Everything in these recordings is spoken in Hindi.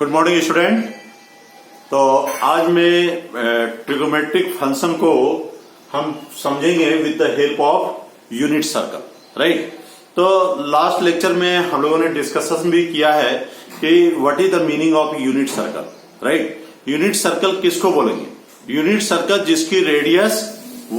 Good morning student. तो आज मैं ट्रिगोमेट्रिक फंक्शन को हम समझेंगे with the help of unit circle, right. तो लास्ट लेक्चर में हम लोगों ने डिस्कशन भी किया है कि what is the meaning of unit circle, right. Unit circle किसको बोलेंगे? यूनिट सर्कल जिसकी रेडियस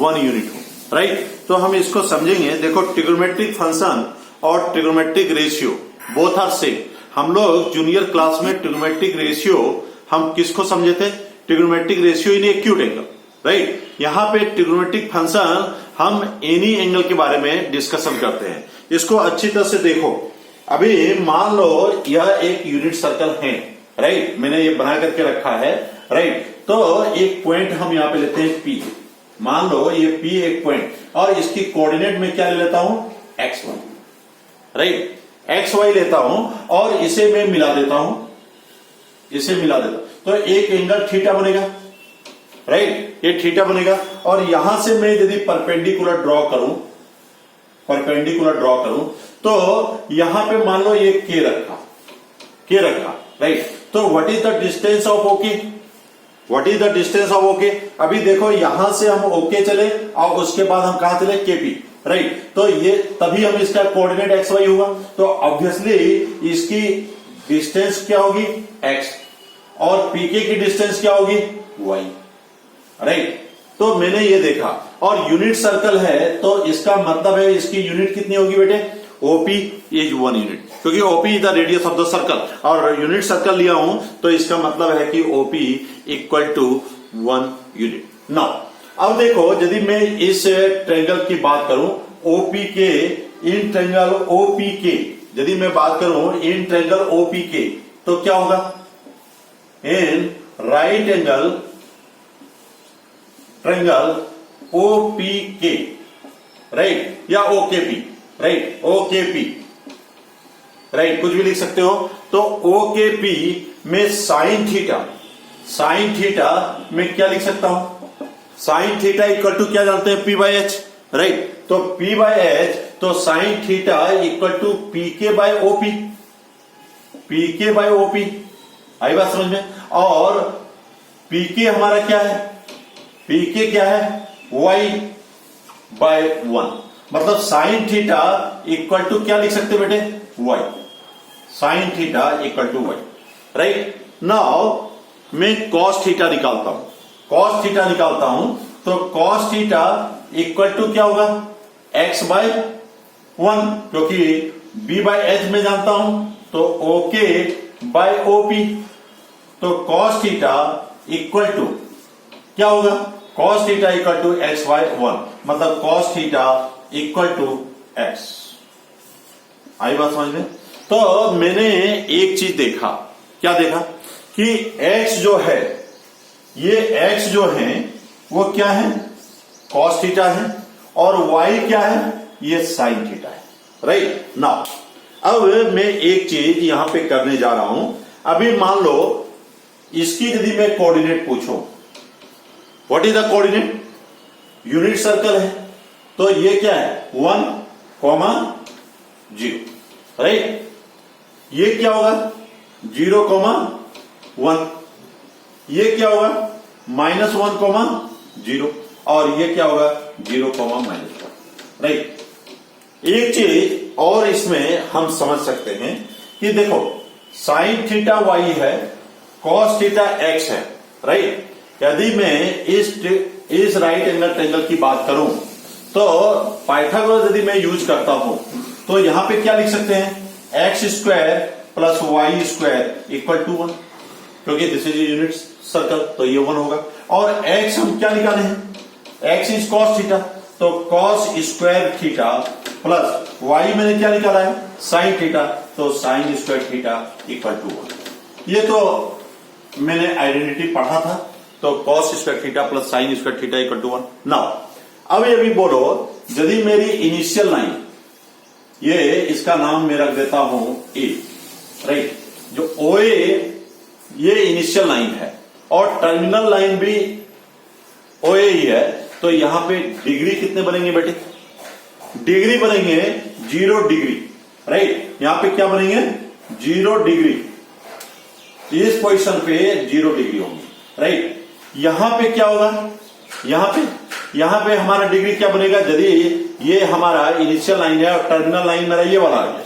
1 यूनिट हो, राइट। तो हम इसको समझेंगे। देखो, ट्रिगोमेट्रिक फंक्शन और trigonometric ratio both are same. हम लोग जूनियर क्लास में ट्रिगोमेट्रिक रेशियो हम किसको समझे थे? Trigonometric ratio in acute angle, right. यहाँ पे ट्रिगोमेट्रिक फंक्शन हम एनी एंगल के बारे में डिस्कशन करते हैं। इसको अच्छी तरह से देखो। अभी मान लो यह एक यूनिट सर्कल है, राइट। मैंने ये बना करके रखा है, राइट। तो एक पॉइंट हम यहाँ पे लेते हैं P। मान लो ये P एक पॉइंट, और इसकी कोऑर्डिनेट में क्या ले लेता हूं? XY, right. XY लेता हूं और इसे मैं मिला देता हूं, इसे मिला देता हूं, तो एक एंगल थीटा बनेगा, राइट। ये थीटा बनेगा। और यहां से मैं यदि परपेंडिकुलर ड्रॉ करूं, परपेंडिकुलर ड्रॉ करूं, तो यहां पे मान लो ये K रखा, राइट। तो what is the distance of okay? What is the distance of okay? अभी देखो, यहां से हम ओके चले और उसके बाद हम कहां चले? KP, right. तो ये तभी हम इसका कोऑर्डिनेट XY होगा। तो ऑब्वियसली इसकी डिस्टेंस क्या होगी? X, और PK की डिस्टेंस क्या होगी? Y, right. तो मैंने ये देखा, और यूनिट सर्कल है तो इसका मतलब है इसकी यूनिट कितनी होगी बेटे? OP इज 1 यूनिट, क्योंकि OP is the radius of the circle, और यूनिट सर्कल लिया हूं तो इसका मतलब है कि OP equal to 1 unit. Now अब देखो, यदि मैं इस ट्रायंगल की बात करूं OPK, इन ट्रायंगल OPK यदि मैं बात करूं इन ट्रायंगल OPK, तो क्या होगा? In right angle triangle OPK, right, या OKP, राइट, OKP, राइट, कुछ भी लिख सकते हो। तो OKP में साइन थीटा में क्या लिख सकता हूं? साइन थीटा इक्वल टू क्या जानते हैं? P/H, right. तो P/H, तो sine theta equal to PK by OP, PK by OP। आई बात समझ में? और PK हमारा क्या है? PK क्या है? Y/1, मतलब साइन थीटा इक्वल टू क्या लिख सकते बेटे? Y, sine theta equal to Y, right. Now मैं cos थीटा निकालता हूं, तो cos थीटा इक्वल टू क्या होगा? X/1, क्योंकि B/H में जानता हूं, तो OK/OP। तो cos थीटा इक्वल टू क्या होगा? cos theta equal to X/1, मतलब cos theta equal to X। आई बात समझ में? तो मैंने एक चीज देखा, क्या देखा? कि X जो है, ये X जो है वो क्या है? cos थीटा है, और Y क्या है? ये sin थीटा है, राइट। नाउ अब मैं एक चीज यहां पे करने जा रहा हूं। अभी मान लो इसकी यदि मैं कोऑर्डिनेट पूछूं, what is the coordinate? Unit circle है, तो ये क्या है? 1, 0, राइट। ये क्या होगा? 0, 1। ये क्या होगा? -1, 0, और ये क्या होगा? 0, -1, राइट। एक चीज और इसमें हम समझ सकते हैं कि देखो, साइन थीटा Y है, cos थीटा X है, राइट। यदि मैं इस राइट एंगल ट्रायंगल की बात करूं, तो पाइथागोरस यदि मैं यूज करता हूं, तो यहां पे क्या लिख सकते हैं? x² + y² इक्वल टू 1, क्योंकि दिस इज यूनिट सर्कल, तो ये 1 होगा। और x हम क्या निकाले हैं? x इज cos थीटा, तो cos² थीटा प्लस y मैंने क्या निकाला है? sin थीटा, तो sin² थीटा इक्वल टू 1। ये तो मैंने आइडेंटिटी पढ़ा था, तो cos² theta plus sin² theta equal to 1। Now अब ये भी बोलो, यदि मेरी इनिशियल लाइन, ये इसका नाम मैं रख देता हूं A, राइट। जो OA ये इनिशियल लाइन है, और टर्मिनल लाइन भी OA ही है, तो यहां पे डिग्री कितने बनेंगे बेटे? डिग्री बनेंगे 0 डिग्री, राइट। यहां पे क्या बनेंगे? 0 डिग्री। इस पोजीशन पे 0 डिग्री होंगी, राइट। यहां पे क्या होगा, यहां पे हमारा डिग्री क्या बनेगा, यदि ये हमारा इनिशियल लाइन है और टर्मिनल लाइन मेरा ये वाला आ गया,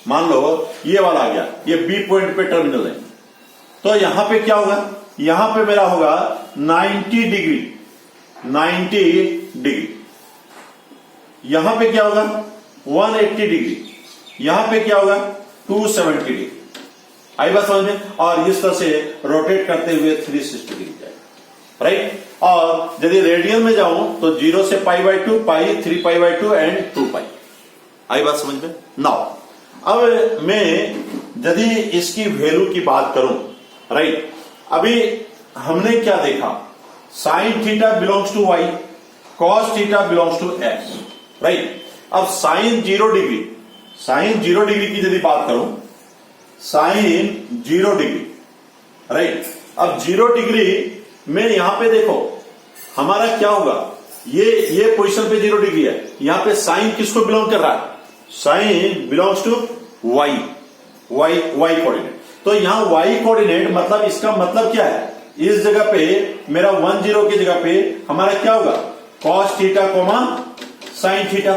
मान लो ये वाला आ गया, ये बी पॉइंट पे टर्मिनल लाइन, तो यहां पे क्या होगा, यहां पे मेरा होगा 90 डिग्री, 90 डिग्री। यहां पे क्या होगा 180 डिग्री, यहां पे क्या होगा 270 डिग्री। आई बात समझ में। और इस तरह से रोटेट करते हुए 360 डिग्री जाएगा, राइट। और यदि रेडियन में जाऊं तो 0 से π/2, पाई, 3π/2 एंड 2π। आई बात समझ में। नाउ अब मैं यदि इसकी वैल्यू की बात करूं, राइट, अभी हमने क्या देखा, sine theta belongs to y, cos theta belongs to x, right. अब साइन 0 डिग्री, साइन 0 डिग्री की यदि बात करूं, साइन 0 डिग्री, राइट। अब 0 डिग्री में यहां पे देखो हमारा क्या होगा, ये पोजीशन पे 0 डिग्री है, यहां पे साइन किसको बिलोंग कर रहा है, sine belongs to y coordinate. तो यहां y कोऑर्डिनेट मतलब इसका मतलब क्या है, इस जगह पे मेरा 10 की जगह पे हमारा क्या होगा, cos theta coma sine theta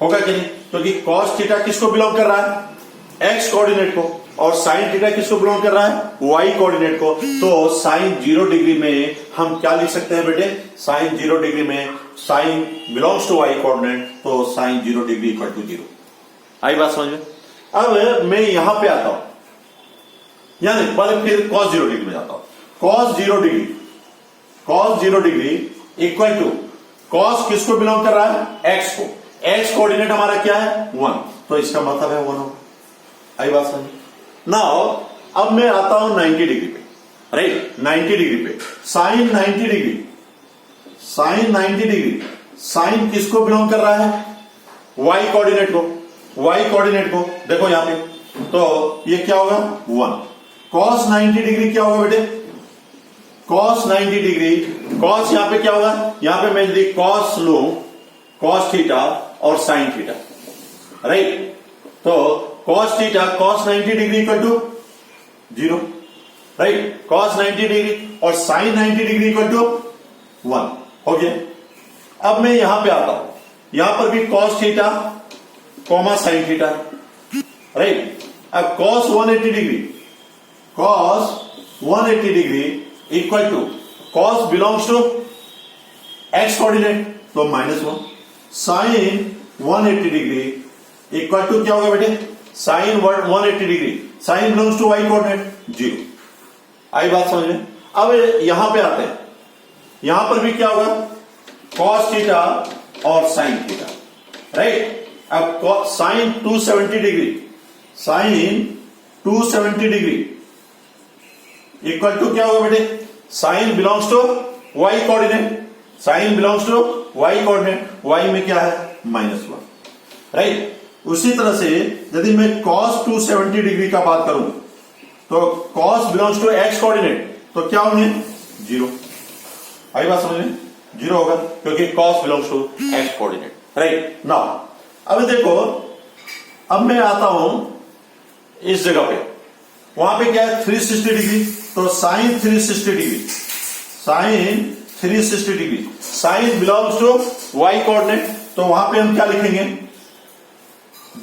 होगा कि नहीं, क्योंकि कॉस थीटा किसको बिलोंग कर रहा है, x कोऑर्डिनेट को, और साइन थीटा किसको बिलोंग कर रहा है, y कोऑर्डिनेट को। तो साइन 0 डिग्री में हम क्या लिख सकते हैं बेटे, साइन 0 डिग्री में sine belongs to y coordinate, तो साइन 0 डिग्री इक्वल टू 0। आई बात समझ में। अब मैं यहां पे आता हूं, यानी पहले फिर cos 0 डिग्री में जाता हूं, cos 0 degree, cos 0 degree equal to, cos किसको बिलोंग कर रहा है, x को, x कोऑर्डिनेट हमारा क्या है 1, तो इसका मतलब है 1 होगा। आई बात समझ। नाउ अब मैं आता हूं 90 डिग्री पे, राइट, 90 डिग्री पे sine 90 degree, sine 90 degree, sine किसको बिलोंग कर रहा है, y कोऑर्डिनेट को, y कोऑर्डिनेट को। देखो यहां पे, तो ये क्या होगा 1। cos 90 डिग्री क्या होगा बेटे, cos 90 डिग्री, cos यहां पे क्या होगा, यहां पे मैं यदि cos लूं, cos थीटा और sin थीटा, राइट, तो cos theta cos 90 degree equal to 0, right, cos 90 degree और sin 90 डिग्री इक्वल टू 1 हो गया। अब मैं यहां पे आता हूं, यहां पर भी cos theta comma sin theta, right. अब cos 180 degree, cos 180 degree equal to, cos belongs to x coordinate, तो -1, sin 180 डिग्री इक्वल टू क्या होगा बेटे, sin 180 degree, sin belongs to y coordinate 0। आई बात समझ में। अब यहां पे आते हैं, यहां पर भी क्या होगा, cos थीटा और sin थीटा, राइट। अब sin 270 degree, sin 270 degree equal to क्या होगा बेटे, sine belongs to y coordinate, sine belongs to y coordinate, y में क्या है -1, राइट। उसी तरह से यदि मैं cos 270 डिग्री का बात करूं, तो cos belongs to x coordinate, तो क्या होंगे 0। आई बात समझ में, 0 होगा, क्योंकि cos belongs to x coordinate, right. Now अब देखो, अब मैं आता हूं इस जगह पे, वहां पे क्या है 360 डिग्री, तो sine 360 degree, sine 360 degree, sine belongs to y coordinate, तो वहां पे हम क्या लिखेंगे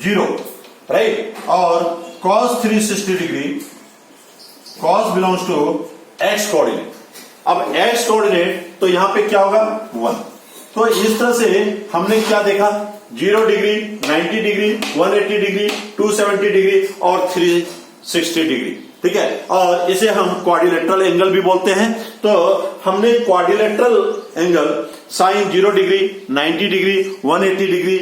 0, राइट। और cos 360 degree, cos belongs to x coordinate. अब x कोऑर्डिनेट तो यहां पे क्या होगा 1। तो इस तरह से हमने क्या देखा, 0 डिग्री, 90 डिग्री, 180 डिग्री, 270 डिग्री और 360 डिग्री, ठीक है। और इसे हम क्वाड्रिलेटरल एंगल भी बोलते हैं। तो हमने quadrilateral angle sine 0 degree, 90 degree, 180 degree,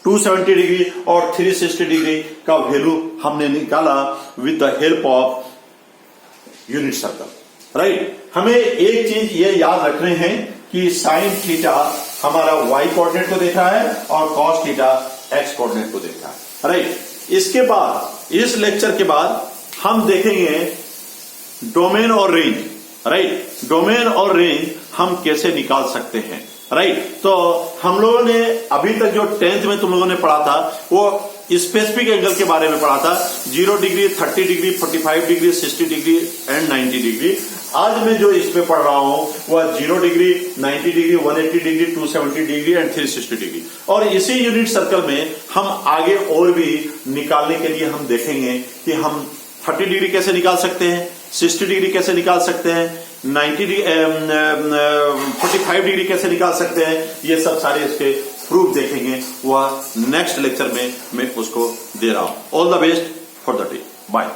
270 degree और 360 डिग्री का वैल्यू हमने निकाला with the help of unit circle, right. हमें एक चीज ये याद रखने हैं कि साइन थीटा हमारा y कोऑर्डिनेट को देख रहा है और cos थीटा x कोऑर्डिनेट को देख रहा है, राइट। इसके बाद, इस लेक्चर के बाद हम देखेंगे डोमेन और रेंज, राइट। डोमेन और रेंज हम कैसे निकाल सकते हैं, राइट। तो हम लोगों ने अभी तक जो 10th में तुम लोगों ने पढ़ा था, वो स्पेसिफिक एंगल के बारे में पढ़ा था, 0 degree, 30 degree, 45 degree, 60 degree and 90 degree. आज मैं जो इसमें पढ़ रहा हूं वह 0 degree, 90 degree, 180 degree, 270 degree and 360 degree. और इसी यूनिट सर्कल में हम आगे और भी निकालने के लिए हम देखेंगे कि हम 30 डिग्री कैसे निकाल सकते हैं, 60 डिग्री कैसे निकाल सकते हैं, 45 डिग्री कैसे निकाल सकते हैं। ये सब सारे इसके प्रूफ देखेंगे, वह नेक्स्ट लेक्चर में मैं उसको दे रहा हूं। All the best for the day, bye.